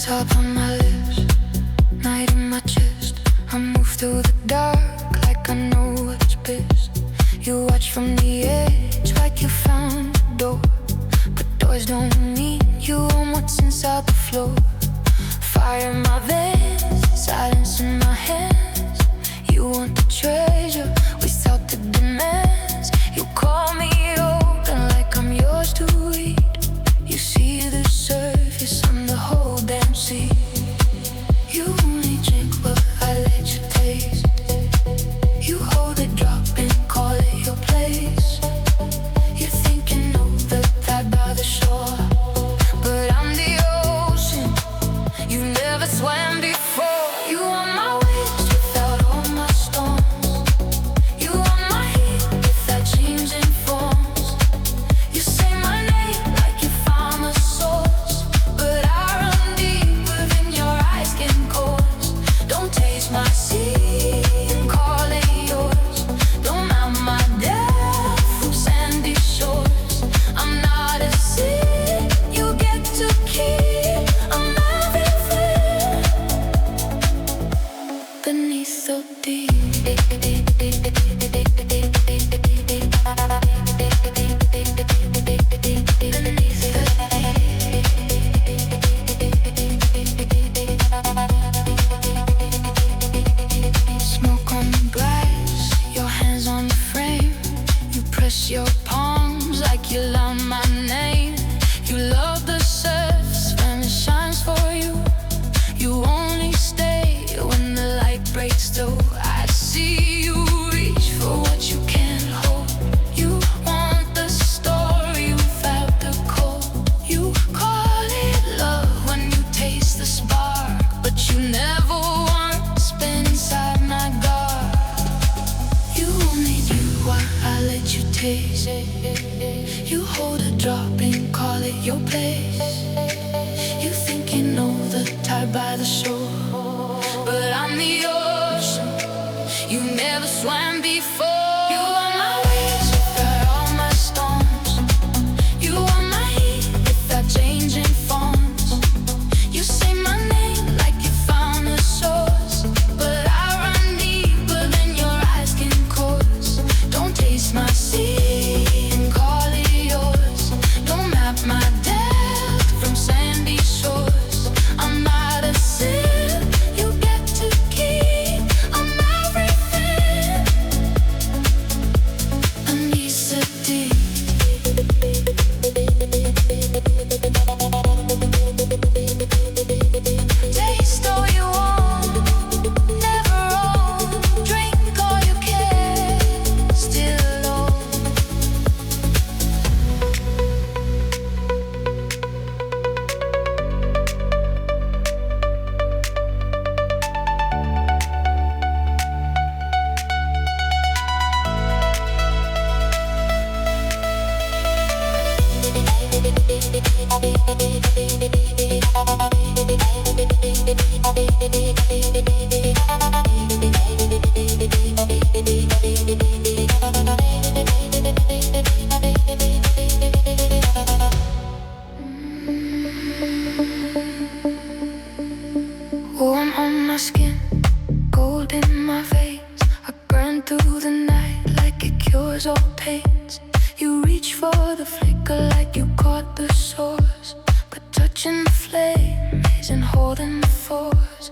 top of my lips, night in my chest. I move through the dark like I know what's best. You watch from the edge like you found a door, but doors don't mean you own what's inside the floor. Fire in my veins, silence in my hands. You want the treasure without the demands. You call me open like I'm yours to eat. You see the surface, I'm the whole damn sea. You only drink what I let you taste. You hold a drop and call it your place. You think you know the tide by the shore, but I'm the ocean you never swam before. You are my waves without all my storms. You are my heat without changing forms. You say my name like you found a source, but I run deeper than your eyes can course. Don't taste my sea and call it yours. Don't mount my depth from sandy shores. I'm not a sin you get to keep. I'm everything beneath the deep. Smoke on the glass, your hands on the frame. You press your palms like you love my name. You love the surface when it shines for you. You only stay when the light breaks through. I see you reach for what you can't hold. You want the story without the cold. You call it love when you taste the spark, but you never once been inside my guard. You only do what I let you taste. You hold a drop and call it your place. You think you know the tide by the shore, but I'm the ocean you never swam before. You are my waves without all my storms. You are my heat without changing forms. You say my name like you found a source, but I run deeper than your eyes can course. Don't taste my sea and call it yours. Don't map my depth from sandy shores. I'm not a sin you get to keep. I'm everything beneath the deep. Taste all you want, never own. Drink all you can, still alone. Warm on my skin, gold in my veins. I burn through the night like it cures all pains. You reach for the flicker like you caught the source, but touching the flame isn't holding the force.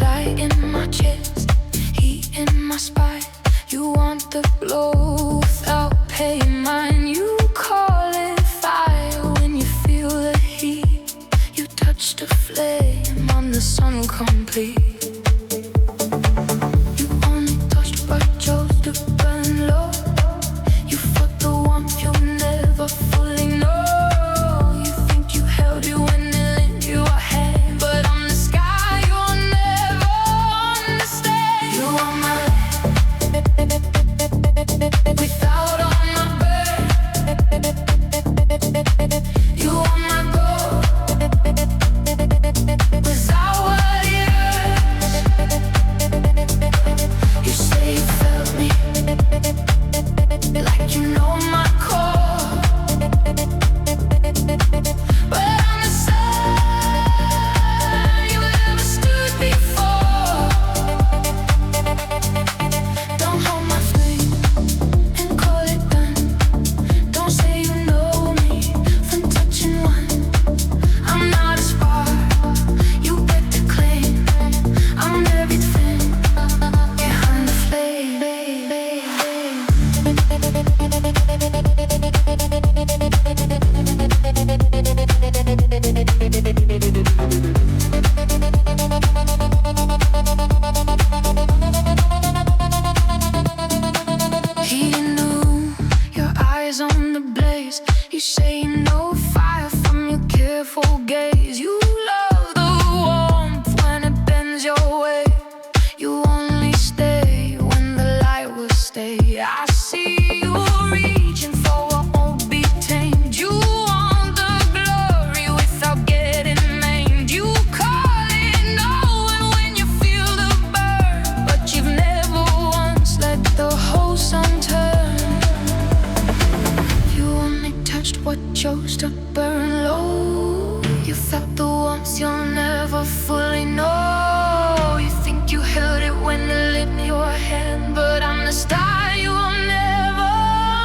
Light in my chest, heat in my spine. You want the glow without paying mine. You call it fire when you feel the heat. You touch the flame, I'm the sun complete. You only touched but chose to burn low. You felt the warmth you never fully know. You think you held you when it lent you a hand, but I'm the sky you'll never understand. You are my without all my burden. chose to burn low. You felt the warmth you'll never fully know. You think you held it when it lit your hand, but I'm the star you will never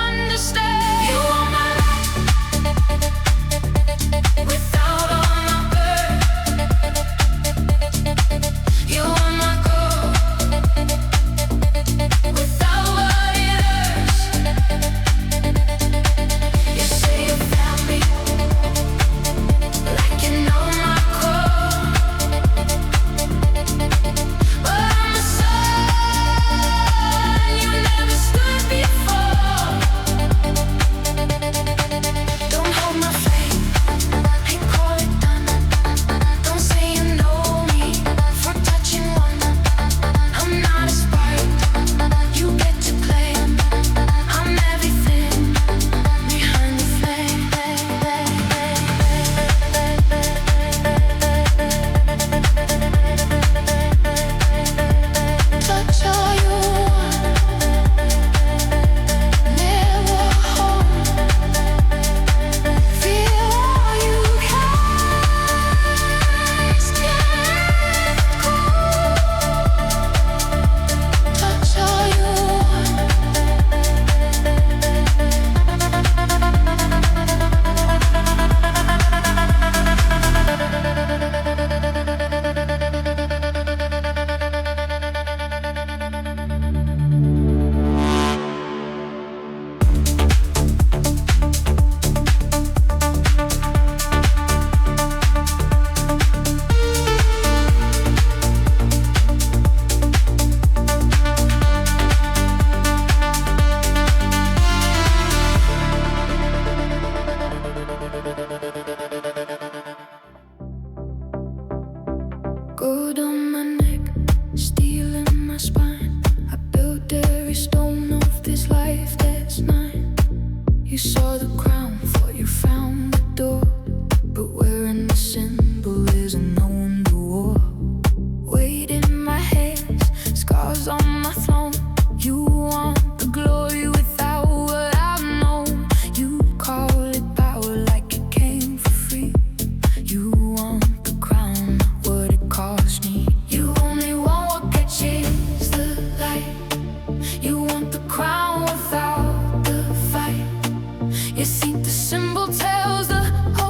understand. You are my light without all my burn. You are my gold without what it hurts. You say you found me like you know my core, but I'm the sun you never stood before. Don't hold my flame and call it done. Don't say you know me for touching one. I'm not a spark you get to play. I'm everything behind the flame. Touch all you want, never hold. Feel all you can, stand cool. Touch all you want. Gold on my neck, steel in my spine. I built every stone of this life that's mine. You saw the crown, thought you found the door, but wearing the symbol is a known to war. Weight in my hands, scars on my throne. You want the glory without what I've known. You call it power like it came for free. You want the crown, not what it cost me. You only want what catches the light. You want the crown without the fight. You think the symbol tells the whole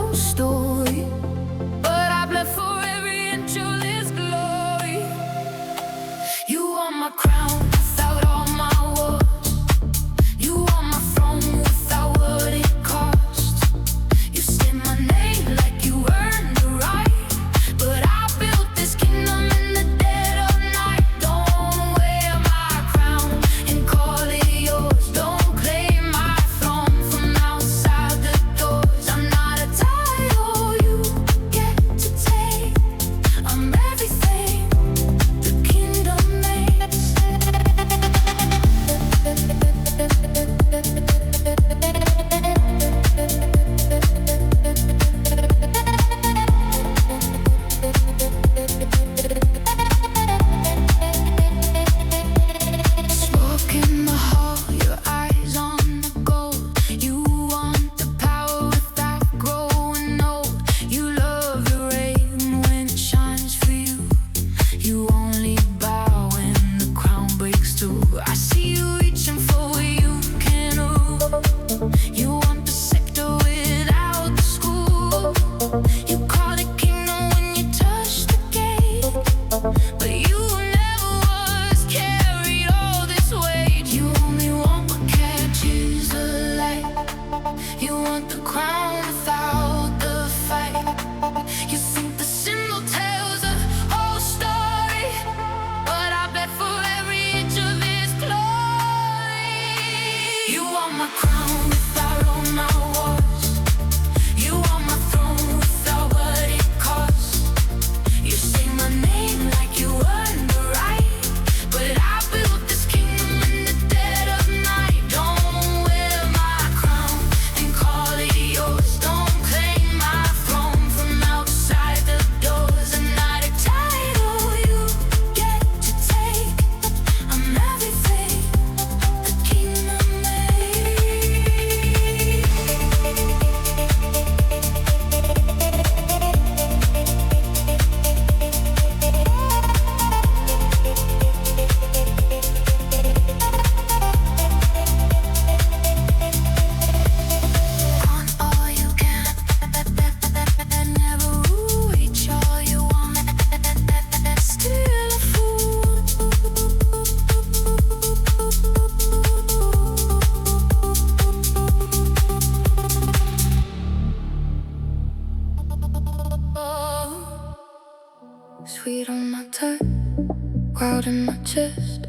Sweet on my tongue, wild in my chest.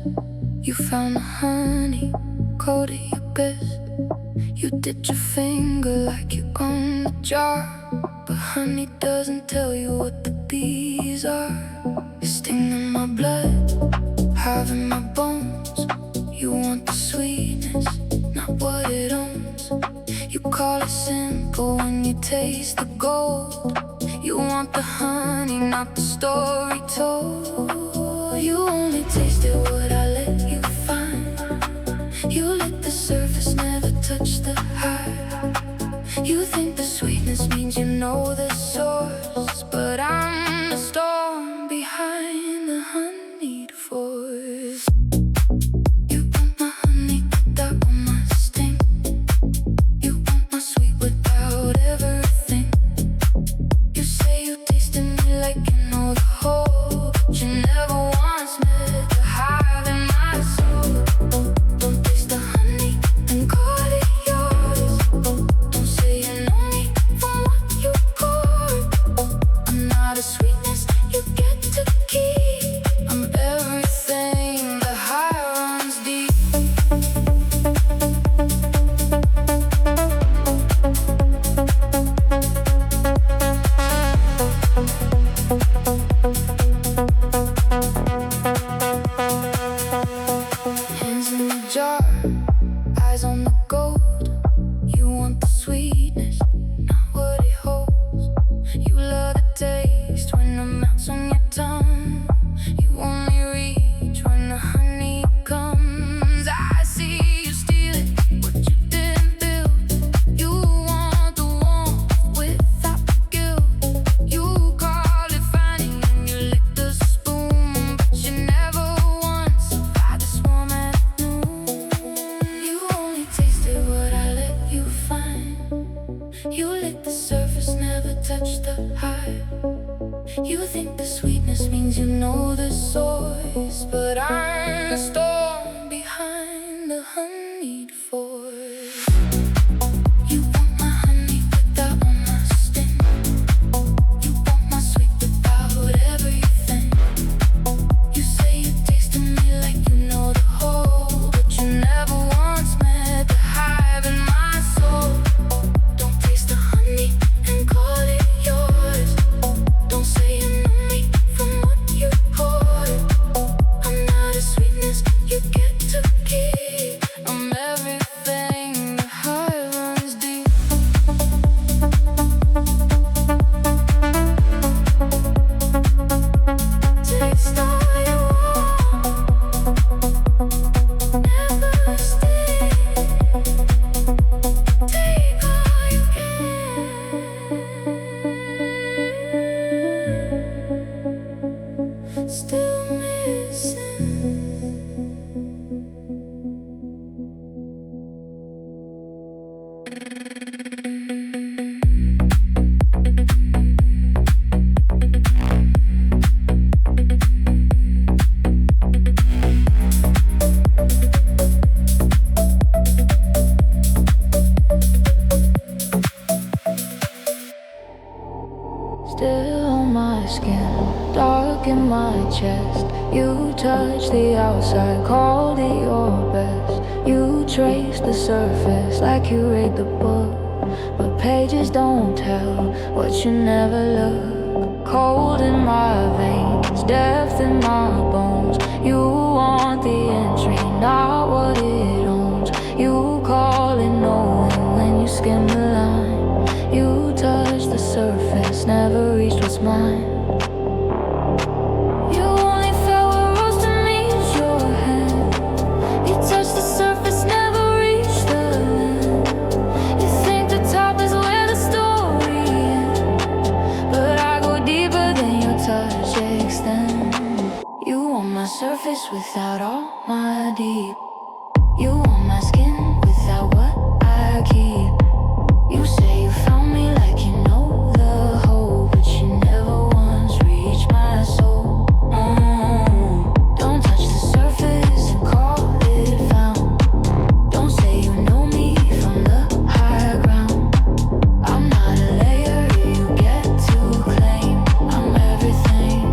You found the honey, cold at your best. You did your finger like you own the jar, but honey doesn't tell you what the bees are. You're stinging my blood, hive in my bones. You want the sweetness, not what it owns. You call it simple when you taste the gold. You want the honey, not the story told. You only tasted what I let you find. You lit the surface, never touched the high. You think the sweetness means you know the source, but I'm the storm behind the honeyed force. You want my honey without all my sting. You want my sweet without everything. You say you tasted me like you know the whole, but you never once met the hive in my soul. Don't taste the honey and call it yours. Don't say you know me from what you poured. I'm not a sweetness you get to keep. I'm everything, the high runs deep. Hands in the jar, eyes on the gold. You want the sweetness, not what it holds. You love the taste when it melts on your tongue. You only reach when the honey comes. I see you steal it, what you didn't build. You want the warmth without the guilt. You call it finding when you lick the spoon, but you never once survived this woman at noon. You only tasted what I let you find. You lick the surface, never touched the high. You think the sweetness means you know the source, but I'm the storm behind the honeyed force. You want my honey without all my sting. You want my sweet without everything. You say you tasted me like you know the whole, but you never once met the hive in my soul. Don't taste the honey and call it yours. Don't say you know me from what you poured. I'm not a sweetness you get to keep. I'm everything, the high runs deep. Taste all you want, never stay. Take all you can. Still missing. Still on my skin, dark in my chest. You touch the outside, called it your best. You trace the surface like you read the book, but pages don't tell what you never look. Cold in my veins, depth in my bones. You want the entry, not what it owns. You call it knowing when you skim the line. You touch the surface, never reached what's mine. You only felt what rose to meet your hand. You touch the surface, never reach the land. You think the top is where the story ends, but I go deeper than your touch extends. You want my surface without all my deep. You want my skin without what I keep. You say you found me like you know the whole, but you never once reached my soul. Don't touch the surface and call it found. Don't say you know me from the high ground. I'm not a layer you get to claim. I'm everything.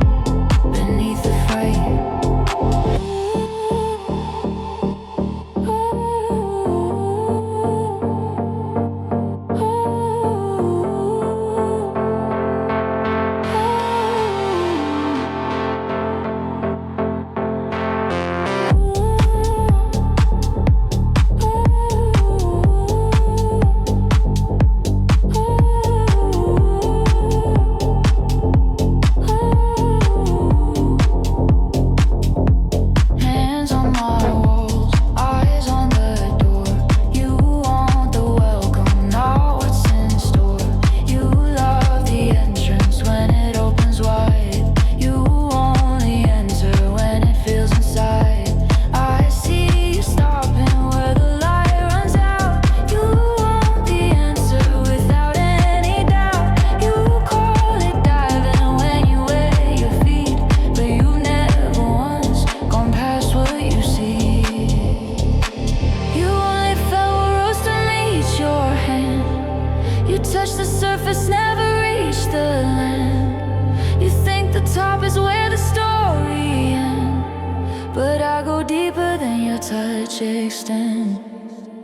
touch extend.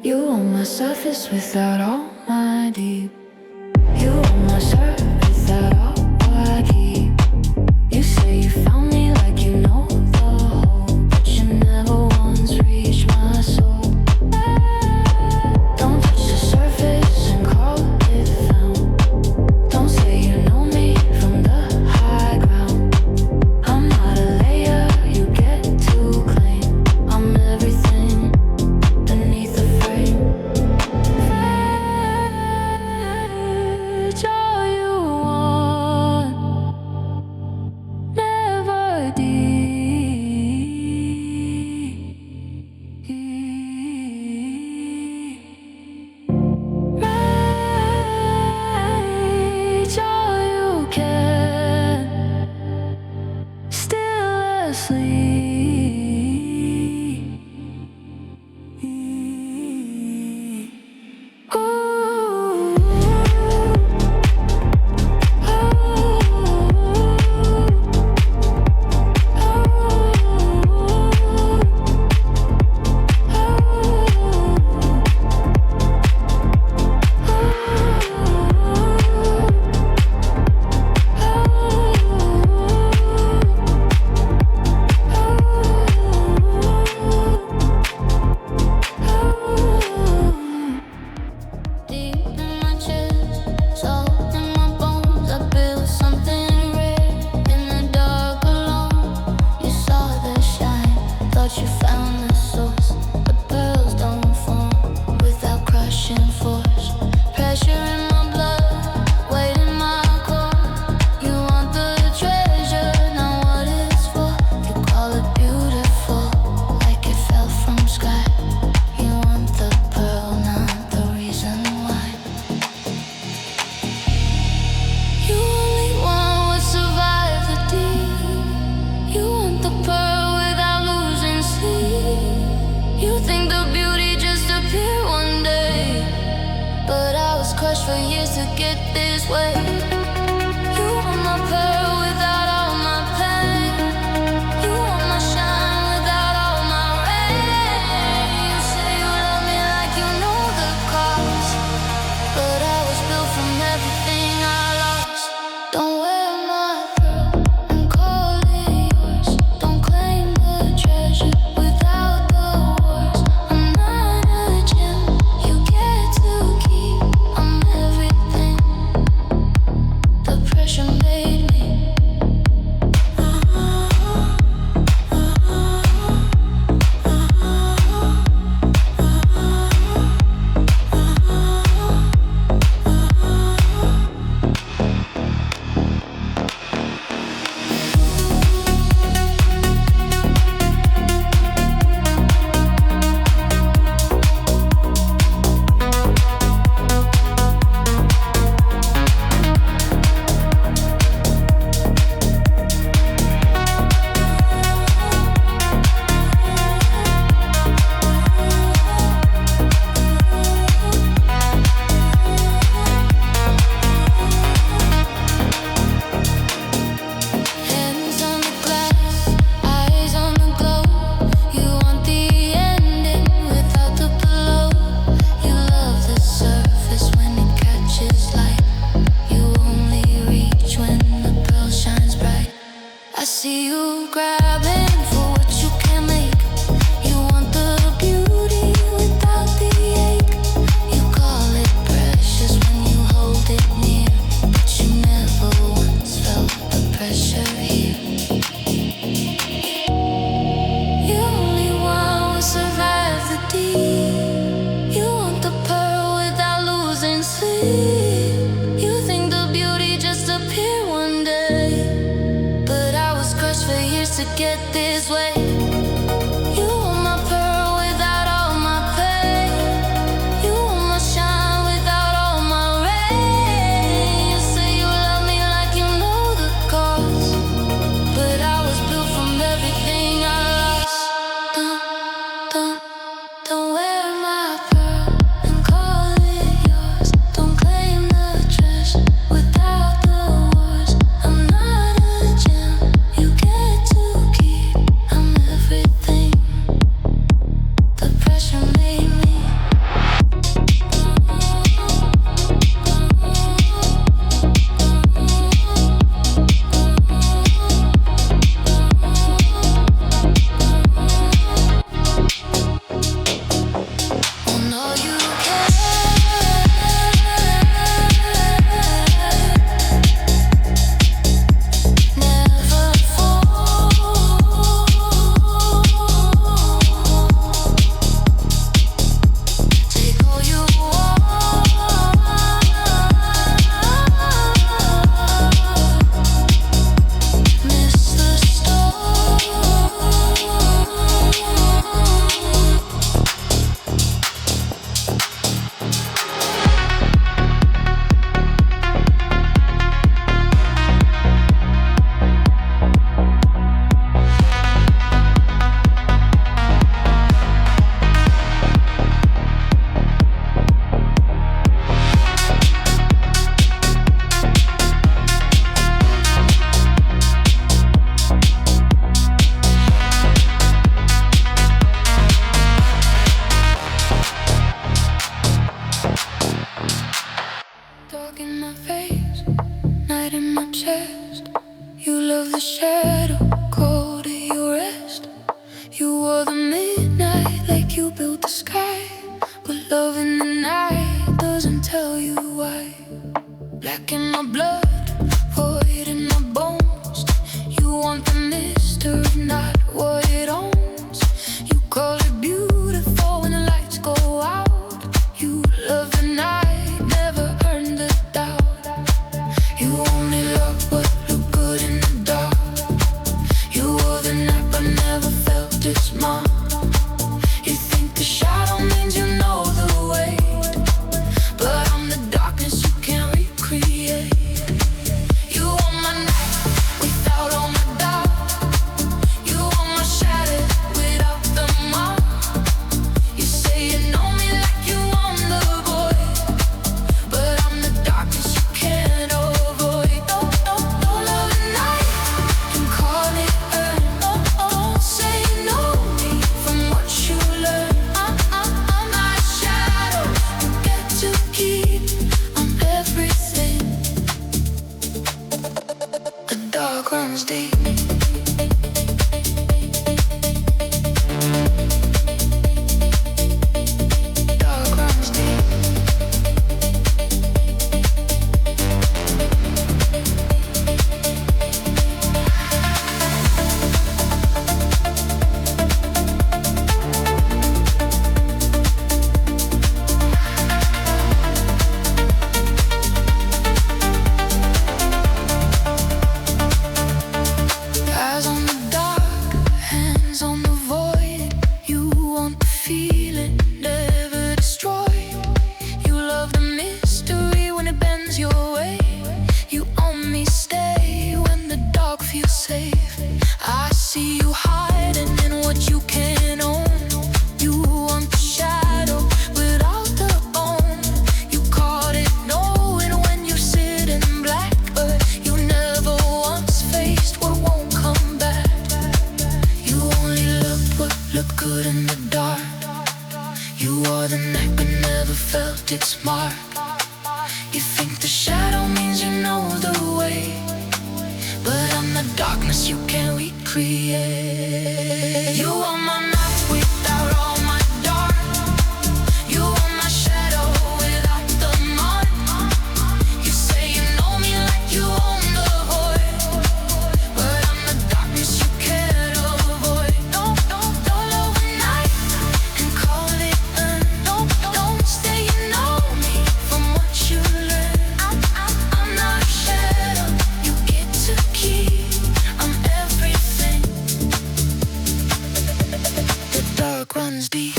You on my surface without all my deep. You on my surface without all I keep. You say you found me like you know the whole, but you never once reached my soul. Don't touch the surface and call it found. Don't say you know me from the high ground. I'm not a layer you get to claim. I'm everything beneath the frame. It's all you want, never deep. Reach all you can, still asleep. Deep in my chest, soul in my bones, I built something rare. In the dark alone, you saw the shine, thought you found the source. But pearls don't form without crushing force. Pressure in my blood, weight in my core. You want the treasure, not what it's for. You call it beautiful, like it fell from sky. You want the pearl, not the reason why. You only want what survives the deep. You want the pearl without losing sleep. You think the beauty just appeared one day, but I was crushed for years to get this way. You want my pearl without all my pain. You want my shine without all my rain. You say you love me like you know the cost, but I was built from everything I lost. Don't wear my pearl and call it yours. Don't claim the treasure without the wars. I'm not a gem you get to keep. I'm everything. The pressure made me. Hands on the glass, eyes on the glow. You want the ending without the blow. You love the surface when it catches light. You only reach when the pearl shines bright. I see you grabbing for what you can make. You want the beauty without the ache. You call it precious when you hold it near, but you never once felt the pressure here. You only want what survives the deep. You want the pearl without losing sleep. You think the beauty just appeared one day, but I was crushed for years to get this way. You want my pearl without all my pain. You want my shine without all my rain. You say you love me like you know the cost, but I was built from everything I lost. Don't wear my pearl and call it yours. Don't claim the treasure without the wars. I'm not a gem you get to keep. I'm chest. You love the shadow, cold at your rest. You wore the midnight like you built the sky, but love in the night doesn't tell you why. Black in my blood, void in my bones. You want the mystery, not what it owns. You call it beautiful when the lights go out. You love the night, never earned the doubt. You only love what look good in the dark. You wore the night but never felt its mark. You think the shadow means you know the way, but I'm the darkness you can't recreate. You want my night without all my doubt. You want my shadow without the mark. You say you know me like you own the void, but I'm the darkness you can't avoid. Don't love at night and call it earned. Don't say you know me from what you learn. I'm not a shadow you get to keep. I'm everything. The dark runs deep. Dark runs deep. Eyes on the dark, hands on the void. You want the feeling, never destroyed. You love the mystery when it bends your way. You own me, stay when the dark feels safe. I see you hiding in what you can't own. You want the shadow without the bone. You caught it knowing when you sit in black, but you never once faced what won't come back. You only loved what looked good in the dark. You wore the night but never felt its mark. You think the shadow means you know the way, but I'm the darkness you can't recreate. You want my night without all my dark. You want my shadow without the mark. You say you know me like you own the void, but I'm the darkness you can't avoid. Don't love at night and call it earned. Don't say you know me from what you learn. I'm not a shadow you get to keep. I'm everything. The dark runs deep.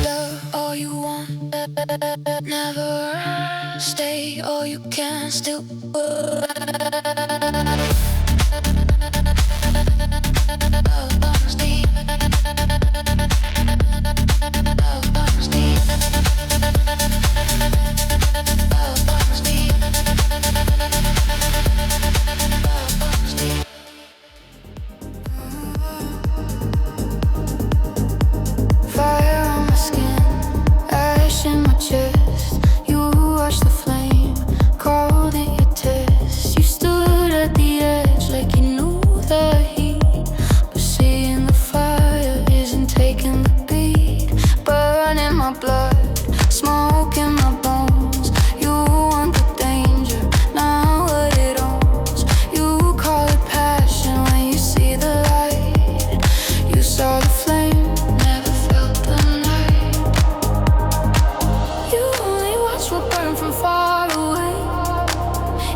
Love all you want, never stay all you can still. Love runs deep. Love runs deep. Love runs deep. Love runs deep. Fire on my skin, ash in my chest. You watched the flame, called it your test. You stood at the edge like you knew the heat, but seeing the fire isn't taking the beat. Burning my blood, smoke in my bones. You want the danger, not what it owns. You call it passion when you see the light. You saw the flame, never felt the night. You only watch what burn from far away.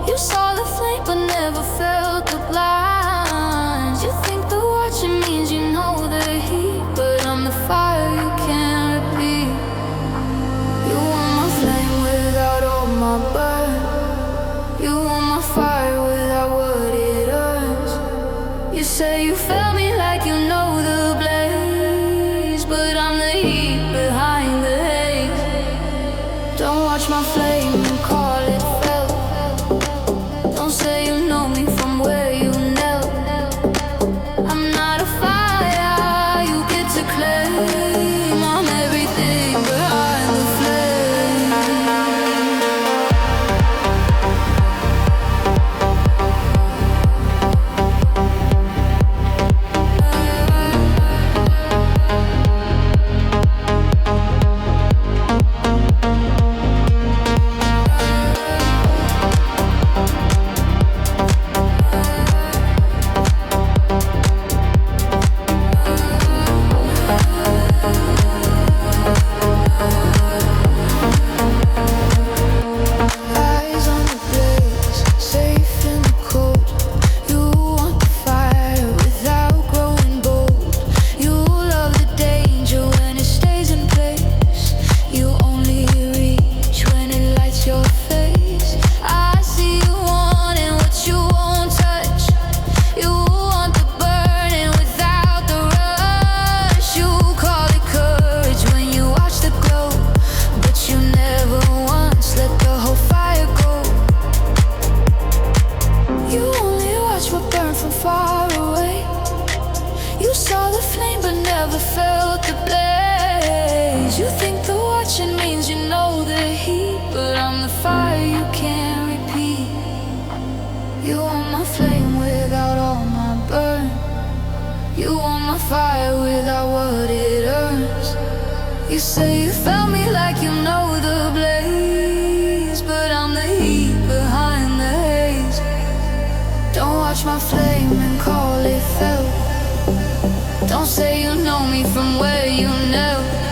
You saw the flame but never felt the blinds. You think the watching means you know the heat, but I'm the fire you can't repeat. You want my flame without all my burn. You want my fire say you felt me like you know the blaze, but I'm the heat behind the haze. Don't watch my flame and call it felt. Don't say you know me from where you knelt. I'm not a fire you get to claim. I'm everything behind the flame. Felt the blaze. You think the watching means you know the heat, but I'm the fire you can't repeat. You want my flame without all my burn. You want my fire without what it earns. You say you felt me like you know the blaze, but I'm the heat behind the haze. Don't watch my flame and call it felt. Don't say you know me from where you knelt.